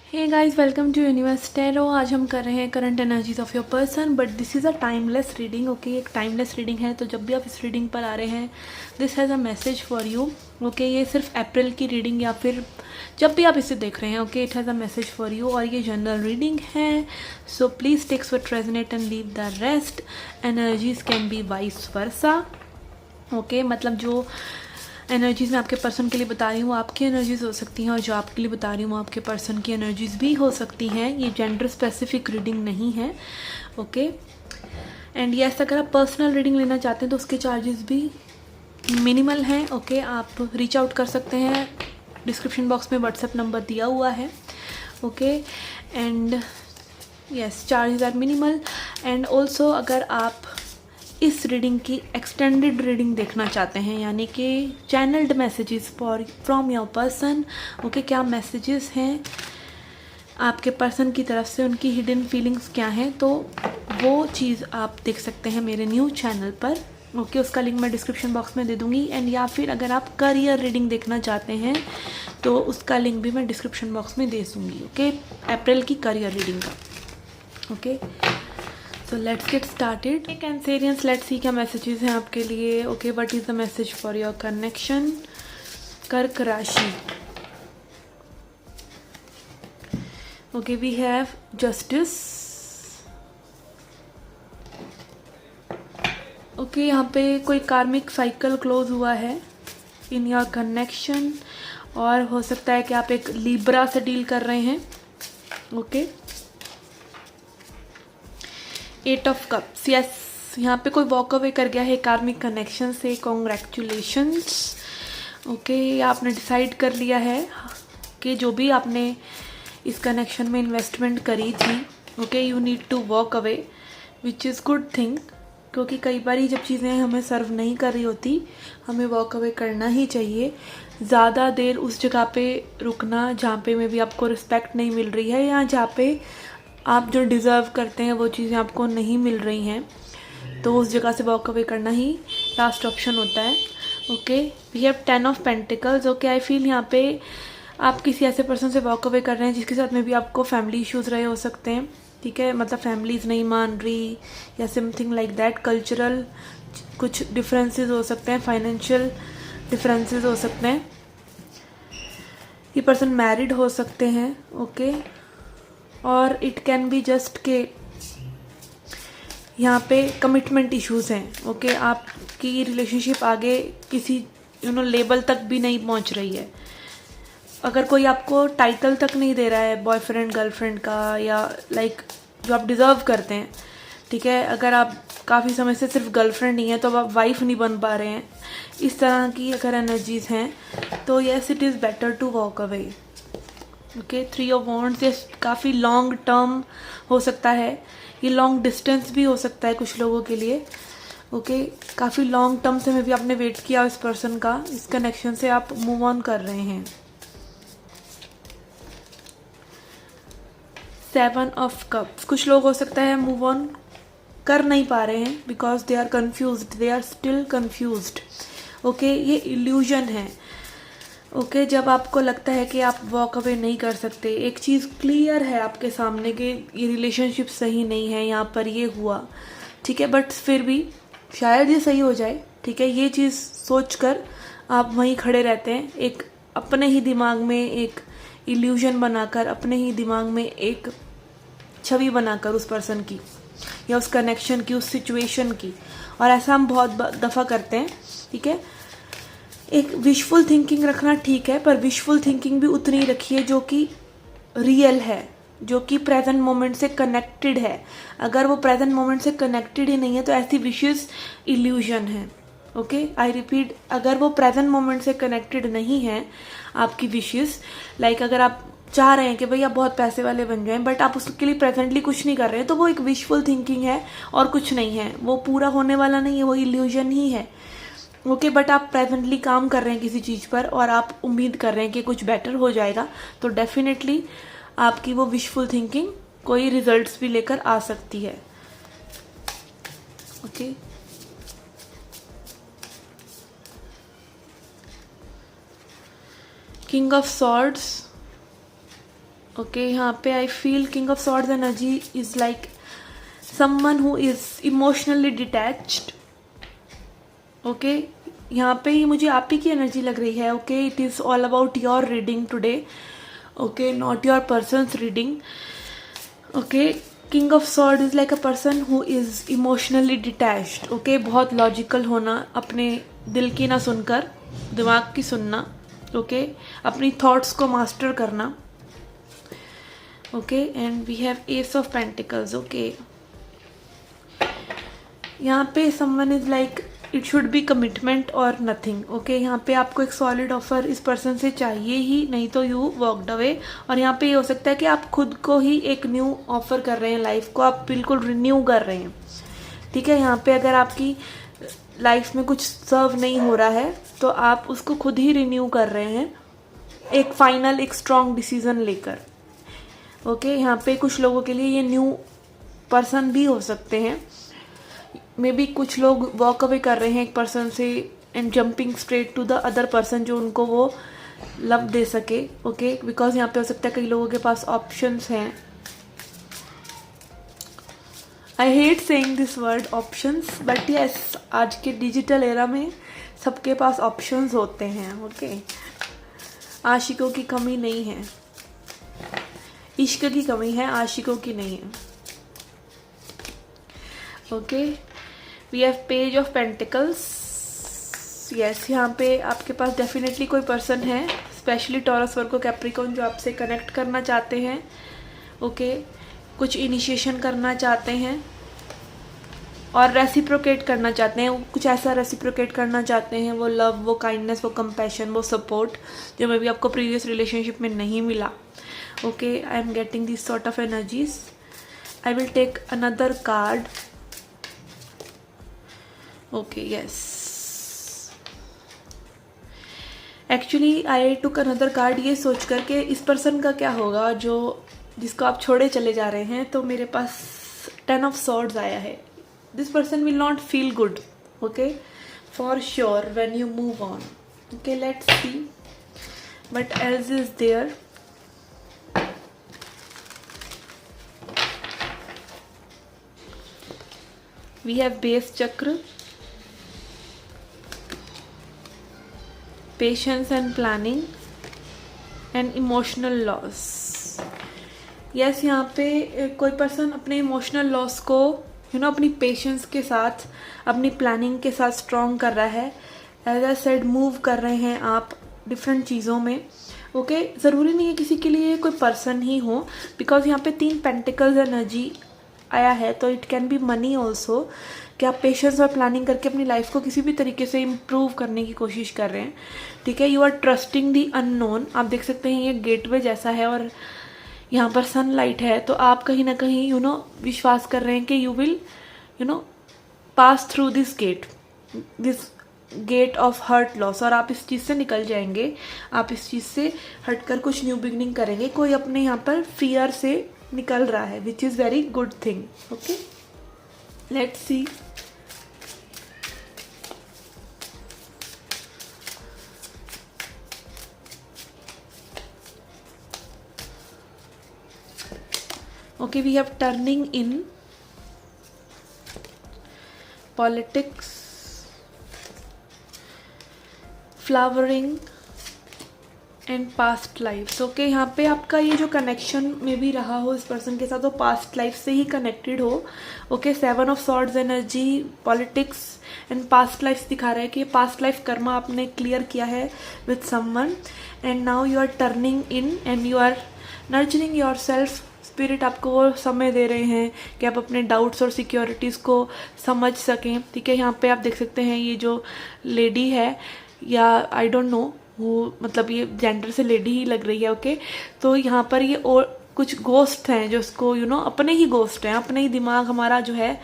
Hey guys, welcome to universe tarot. आज हम कर रहे हैं current energies of your person, but this is a timeless reading. Okay, एक टाइमलेस रीडिंग है, तो जब भी आप इस रीडिंग पर आ रहे हैं, this has a message for you. Okay, ये सिर्फ अप्रैल की रीडिंग या फिर जब भी आप इसे देख रहे हैं, okay, it has a message for you. और ये जनरल रीडिंग है, so please takes what resonate and leave the rest. Energies can be vice versa. Okay, मतलब जो एनर्जीज़ मैं आपके पर्सन के लिए बता रही हूँ, आपकी एनर्जीज़ हो सकती हैं, और जो आपके लिए बता रही हूँ, आपके पर्सन की एनर्जीज़ भी हो सकती हैं। ये जेंडर स्पेसिफिक रीडिंग नहीं है। ओके, एंड यस, अगर आप पर्सनल रीडिंग लेना चाहते हैं तो उसके चार्जेस भी मिनिमल हैं। ओके, आप रीच आउट कर सकते हैं, डिस्क्रिप्शन बॉक्स में व्हाट्सएप नंबर दिया हुआ है। Okay, and yes, charges are minimal. And also अगर आप इस रीडिंग की एक्सटेंडेड रीडिंग देखना चाहते हैं, यानी कि channelled messages from your person, okay, क्या मैसेजेस हैं आपके पर्सन की तरफ से, उनकी हिडन फीलिंग्स क्या हैं, तो वो चीज़ आप देख सकते हैं मेरे न्यू चैनल पर। ओके, उसका लिंक मैं डिस्क्रिप्शन बॉक्स में दे दूँगी। एंड या फिर अगर आप करियर रीडिंग देखना चाहते हैं तो उसका लिंक भी मैं डिस्क्रिप्शन बॉक्स में दे दूँगी। ओके, अप्रैल की करियर रीडिंग का। Okay, so let's get started. Okay, Cancerians, let's see क्या messages हैं आपके लिए. Okay, what is the message for your connection? कर्क राशि. Okay, we have justice. Okay, यहाँ पे कोई कार्मिक साइकिल क्लोज हुआ है इन योर कनेक्शन, और हो सकता है कि आप एक लिब्रा से डील कर रहे हैं. Okay, eight of cups. Yes, यहाँ पे कोई वॉक अवे कर गया है कार्मिक कनेक्शन से. कॉन्ग्रेचुलेशंस. ओके, आपने डिसाइड कर लिया है कि जो भी आपने इस कनेक्शन में इन्वेस्टमेंट करी थी, okay, you need to walk away, which is good thing. क्योंकि कई बार जब चीज़ें हमें सर्व नहीं कर रही होती, हमें वॉक अवे करना ही चाहिए. ज़्यादा देर उस जगह पे रुकना जहाँ पे में भी आपको रिस्पेक्ट नहीं मिल रही है, या जहाँ पे आप जो डिज़र्व करते हैं वो चीज़ें आपको नहीं मिल रही हैं, तो उस जगह से वॉक अवे करना ही लास्ट ऑप्शन होता है. Okay, we have 10 of pentacles. Okay, I feel यहाँ पे आप किसी ऐसे पर्सन से वॉक अवे कर रहे हैं जिसके साथ में भी आपको फैमिली इश्यूज़ रहे हो सकते हैं. ठीक है, मतलब फैमिलीज़ नहीं मान रही या समथिंग लाइक दैट. कल्चरल कुछ डिफरेंसेस हो सकते हैं, फाइनेंशियल डिफरेंसेस हो सकते हैं. ये पर्सन मैरिड हो सकते हैं. ओके, और इट कैन बी जस्ट के यहाँ पे कमिटमेंट इश्यूज़ हैं. ओके, आपकी रिलेशनशिप आगे किसी लेवल तक भी नहीं पहुँच रही है. अगर कोई आपको टाइटल तक नहीं दे रहा है बॉयफ्रेंड गर्लफ्रेंड का, या लाइक जो आप डिज़र्व करते हैं, ठीक है, अगर आप काफ़ी समय से सिर्फ गर्लफ्रेंड ही हैं तो अब आप वाइफ नहीं बन पा रहे हैं, इस तरह की अगर एनर्जीज़ हैं, तो yes, it is better to walk away. Okay, 3 of wands, ये काफ़ी लॉन्ग टर्म हो सकता है, ये लॉन्ग डिस्टेंस भी हो सकता है कुछ लोगों के लिए. ओके, काफ़ी लॉन्ग टर्म से में भी आपने वेट किया इस पर्सन का, इस कनेक्शन से आप मूव ऑन कर रहे हैं. 7 ऑफ कप्स, कुछ लोग हो सकता है मूव ऑन कर नहीं पा रहे हैं because they are confused, they are still confused. Okay, ये इल्यूजन है. ओके, जब आपको लगता है कि आप वॉक अवे नहीं कर सकते, एक चीज़ क्लियर है आपके सामने कि ये रिलेशनशिप सही नहीं है, यहाँ पर ये हुआ, ठीक है, बट फिर भी शायद ये सही हो जाए. ठीक है, ये चीज़ सोचकर आप वहीं खड़े रहते हैं, एक अपने ही दिमाग में एक इल्यूजन बनाकर, अपने ही दिमाग में एक छवि बनाकर उस पर्सन की या उस कनेक्शन की, उस सिचुएशन की. और ऐसा हम बहुत दफ़ा करते हैं. ठीक है, एक विशफुल थिंकिंग रखना ठीक है, पर विशफुल थिंकिंग भी उतनी रखिए जो कि रियल है, जो कि प्रेजेंट मोमेंट से कनेक्टेड है. अगर वो प्रेजेंट मोमेंट से कनेक्टेड ही नहीं है तो ऐसी विशेस इल्यूजन है. ओके, आई रिपीट, अगर वो प्रेजेंट मोमेंट से कनेक्टेड नहीं है आपकी विशेस, लाइक अगर आप चाह रहे हैं कि भाई आप बहुत पैसे वाले बन जाएं, बट आप उसके लिए प्रेजेंटली कुछ नहीं कर रहे हैं, तो वो एक विशफुल थिंकिंग है और कुछ नहीं है, वो पूरा होने वाला नहीं है, वो इल्यूजन ही है. ओके, बट आप प्रेजेंटली काम कर रहे हैं किसी चीज़ पर और आप उम्मीद कर रहे हैं कि कुछ बेटर हो जाएगा, तो डेफिनेटली आपकी वो विशफुल थिंकिंग कोई रिजल्ट्स भी लेकर आ सकती है. Okay, king of swords. Okay यहाँ पे I feel king of swords energy is like someone who is emotionally detached. Okay यहाँ पे ही मुझे आप ही की एनर्जी लग रही है। Okay it is all about your reading today. Okay not your persons reading. Okay king of sword is like a person who is emotionally detached. Okay बहुत logical होना, अपने दिल की ना सुनकर दिमाग की सुनना। ओके अपनी थॉट्स को मास्टर करना। Okay and we have ace of pentacles. Okay यहाँ पे someone is like it should be commitment और नथिंग। ओके यहाँ पे आपको एक सॉलिड ऑफर इस पर्सन से चाहिए ही, नहीं तो यू वॉकड अवे। और यहाँ पे ये हो सकता है कि आप खुद को ही एक न्यू ऑफर कर रहे हैं, लाइफ को आप बिल्कुल रिन्यू कर रहे हैं। ठीक है यहाँ पे अगर आपकी लाइफ में कुछ सर्व नहीं हो रहा है तो आप उसको खुद ही रिन्यू कर रहे हैं, एक फाइनल एक स्ट्रॉन्ग डिसीजन लेकर। ओके यहाँ पे कुछ लोगों के लिए ये न्यू पर्सन भी हो सकते हैं। मे बी कुछ लोग वॉक अवे कर रहे हैं एक पर्सन से and jumping straight to the other person जो उनको वो लव दे सके। ओके बिकॉज यहाँ पे हो सकता है कई लोगों के पास ऑप्शंस हैं। I hate saying this word options but yes आज के डिजिटल एरा में सबके पास ऑप्शंस होते हैं। ओके आशिकों की कमी नहीं है, इश्क की कमी है, आशिकों की नहीं है। Okay we have page of pentacles. Yes यहाँ पे आपके पास डेफिनेटली कोई पर्सन है, स्पेशली टॉरस वर्गो कैप्रिकॉर्न, जो आपसे कनेक्ट करना चाहते हैं। ओके कुछ इनिशिएशन करना चाहते हैं और रेसिप्रोकेट करना चाहते हैं, कुछ ऐसा रेसिप्रोकेट करना चाहते हैं, वो लव, वो काइंडनेस, वो कंपैशन, वो सपोर्ट जो मे बी आपको प्रीवियस रिलेशनशिप में नहीं मिला। Okay I am getting this sort of energies. I will take another card. Okay yes actually I took another card ये सोच कर के इस पर्सन का क्या होगा जो जिसको आप छोड़े चले जा रहे हैं। तो मेरे पास 10 ऑफ सॉर्ड्स आया है। This person will not feel good okay for sure when you move on. Okay let's see but else is there. We have base chakra, patience and planning and emotional loss. Yes यहाँ पे कोई person अपने emotional loss को अपनी patience के साथ, अपनी planning के साथ स्ट्रॉन्ग कर रहा है। एज आई सेड मूव कर रहे हैं आप डिफरेंट चीज़ों में। ओके ज़रूरी नहीं है किसी के लिए कोई पर्सन ही हो, बिकॉज यहाँ पे 3 पेंटिकल्स एनर्जी आया है तो it can be money also, कि आप पेशेंस और प्लानिंग करके अपनी लाइफ को किसी भी तरीके से इम्प्रूव करने की कोशिश कर रहे हैं। ठीक है you are trusting the unknown. आप देख सकते हैं ये गेटवे जैसा है और यहाँ पर सनलाइट है, तो आप कहीं ना कहीं विश्वास कर रहे हैं कि you will pass through this gate of hurt loss, और आप इस चीज़ से निकल जाएंगे। आप इस चीज़ से हटकर कुछ न्यू बिगनिंग करेंगे। कोई अपने यहाँ पर फियर से निकल रहा है which is very good thing. Okay let's C. Okay, we have turning in, politics, flowering and past lives. Okay, यहाँ पे आपका ये जो कनेक्शन में भी रहा हो इस पर्सन के साथ, वो पास्ट लाइफ से ही कनेक्टेड हो। Okay 7 of swords energy, politics and past life दिखा रहा है कि पास्ट लाइफ कर्मा आपने क्लियर किया है with someone and now you are turning in and you are nurturing yourself. Spirit आपको वो समय दे रहे हैं कि आप अपने डाउट्स और सिक्योरिटीज़ को समझ सकें। ठीक है यहाँ पे आप देख सकते हैं ये जो लेडी है, या आई डोंट नो वो, मतलब ये जेंडर से लेडी ही लग रही है। ओके तो यहाँ पर ये और कुछ गोस्ट हैं जो उसको अपने ही गोस्ट हैं, अपने ही दिमाग, हमारा जो है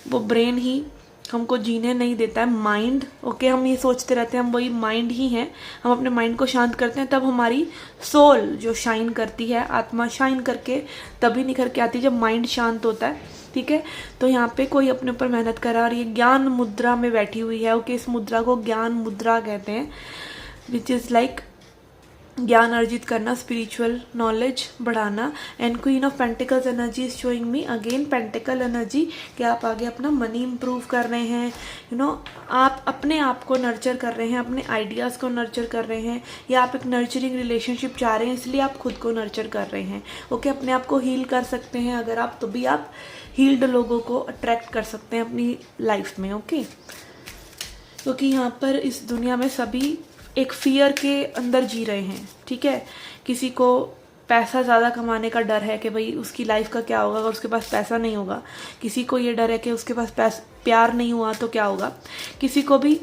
वो ब्रेन ही हमको जीने नहीं देता है, माइंड। ओके हम ये सोचते रहते हैं हम वही माइंड ही हैं। हम अपने माइंड को शांत करते हैं तब हमारी सोल जो शाइन करती है, आत्मा शाइन करके तभी निखर के आती है जब माइंड शांत होता है। ठीक है तो यहाँ पे कोई अपने ऊपर मेहनत कर रहा है और ये ज्ञान मुद्रा में बैठी हुई है। ओके इस मुद्रा को ज्ञान मुद्रा कहते हैं, विच इज़ लाइक ज्ञान अर्जित करना, स्पिरिचुअल नॉलेज बढ़ाना। And queen of pentacles energy is showing me again pentacle energy कि आप आगे अपना मनी इंप्रूव कर रहे हैं, आप अपने आप को नर्चर कर रहे हैं, अपने आइडियाज़ को नर्चर कर रहे हैं, या आप एक नर्चरिंग रिलेशनशिप चाह रहे हैं इसलिए आप खुद को नर्चर कर रहे हैं। ओके, अपने आप को हील कर सकते हैं अगर आप, तो भी आप हील्ड लोगों को अट्रैक्ट कर सकते हैं अपनी लाइफ में। ओके, क्योंकि यहाँ पर इस दुनिया में सभी एक फियर के अंदर जी रहे हैं। ठीक है, किसी को पैसा ज़्यादा कमाने का डर है कि भाई उसकी लाइफ का क्या होगा अगर उसके पास पैसा नहीं होगा, किसी को ये डर है कि उसके पास प्यार नहीं हुआ तो क्या होगा, किसी को भी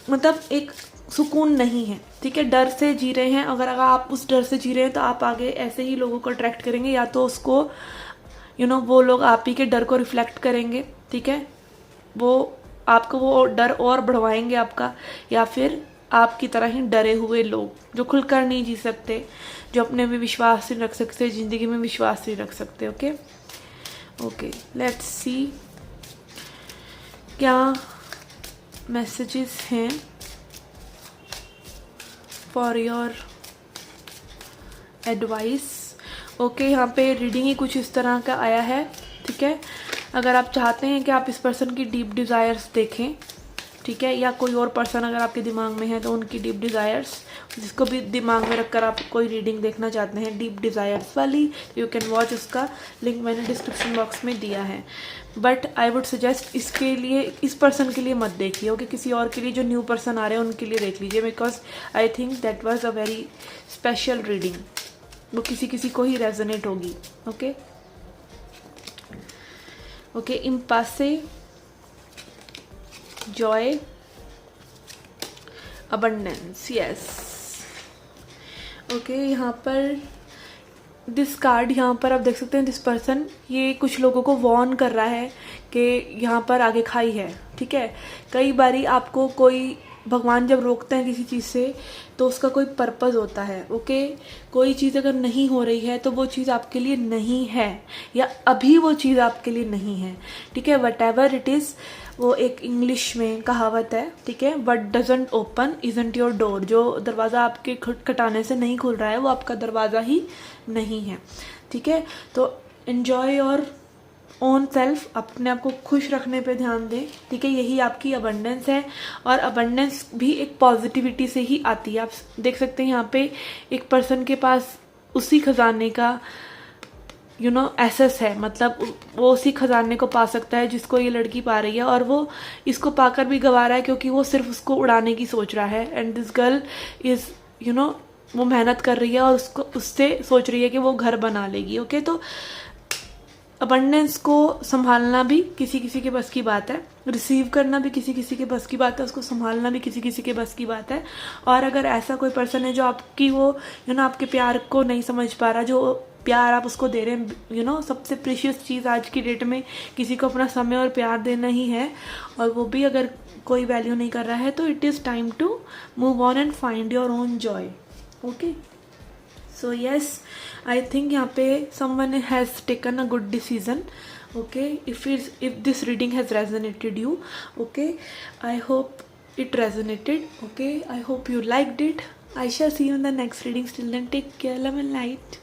मतलब एक सुकून नहीं है। ठीक है, डर से जी रहे हैं। अगर आप उस डर से जी रहे हैं तो आप आगे ऐसे ही लोगों को अट्रैक्ट करेंगे, या तो उसको वो लोग आप ही के डर को रिफ्लेक्ट करेंगे। ठीक है, वो आपको वो डर और बढ़वाएंगे आपका, या फिर आपकी तरह ही डरे हुए लोग जो खुलकर नहीं जी सकते, जो अपने में विश्वास नहीं रख सकते, ज़िंदगी में विश्वास नहीं रख सकते। ओके ओके, लेट्स सी क्या मैसेजेस हैं फॉर योर एडवाइस। ओके, यहाँ पे रीडिंग ही कुछ इस तरह का आया है। ठीक है, अगर आप चाहते हैं कि आप इस पर्सन की डीप डिज़ायर्स देखें, ठीक है, या कोई और पर्सन अगर आपके दिमाग में है तो उनकी डीप डिज़ायर्स, जिसको भी दिमाग में रखकर आप कोई रीडिंग देखना चाहते हैं डीप डिज़ायर्स वाली, तो यू कैन वॉच। उसका लिंक मैंने डिस्क्रिप्शन बॉक्स में दिया है। बट आई वुड सजेस्ट इसके लिए, इस पर्सन के लिए मत देखिए। ओके, किसी और के लिए, जो न्यू पर्सन आ रहे हैं उनके लिए देख लीजिए, because I think that was a very special reading. वो किसी किसी को ही रेजोनेट होगी। Okay okay, impasse, joy, abundance, yes. Okay, यहाँ पर दिस कार्ड, यहाँ पर आप देख सकते हैं दिस पर्सन ये कुछ लोगों को वॉर्न कर रहा है कि यहाँ पर आगे खाई है। ठीक है, कई बारी आपको कोई भगवान जब रोकते हैं किसी चीज़ से तो उसका कोई पर्पस होता है। ओके, कोई चीज़ अगर नहीं हो रही है तो वो चीज़ आपके लिए नहीं है, या अभी वो चीज़ आपके लिए नहीं है। ठीक है, वट एवर इट इज़, वो एक इंग्लिश में कहावत है। ठीक है, what doesn't open isn't your door, जो दरवाज़ा आपके खटखटाने से नहीं खुल रहा है वो आपका दरवाज़ा ही नहीं है। ठीक है, तो एन्जॉय योर ओन सेल्फ, अपने आप को खुश रखने पे ध्यान दें। ठीक है, यही आपकी अबंडेंस है, और अबंडेंस भी एक पॉजिटिविटी से ही आती है। आप देख सकते हैं यहाँ पे एक पर्सन के पास उसी खजाने का एसेस है, मतलब वो उसी खजाने को पा सकता है जिसको ये लड़की पा रही है, और वो इसको पाकर भी गवा रहा है क्योंकि वो सिर्फ उसको उड़ाने की सोच रहा है। एंड दिस गर्ल इज़ वो मेहनत कर रही है और उसको उससे सोच रही है कि वो घर बना लेगी। ओके, तो अबंडेंस को संभालना भी किसी किसी के बस की बात है, रिसीव करना भी किसी किसी के बस की बात है, उसको संभालना भी किसी किसी के बस की बात है। और अगर ऐसा कोई पर्सन है जो आपकी वो आपके प्यार को नहीं समझ पा रहा, जो प्यार आप उसको दे रहे हैं, सबसे प्रीशियस चीज़ आज की डेट में किसी को अपना समय और प्यार देना ही है, और वो भी अगर कोई वैल्यू नहीं कर रहा है, तो it is time to move on and find your own joy. Okay, so yes, I think यहाँ पे someone has taken a good decision. Okay, if this reading has resonated you, okay, I hope it resonated. Okay, I hope you liked it. I shall see you in the next reading. Till then, take care, love and light.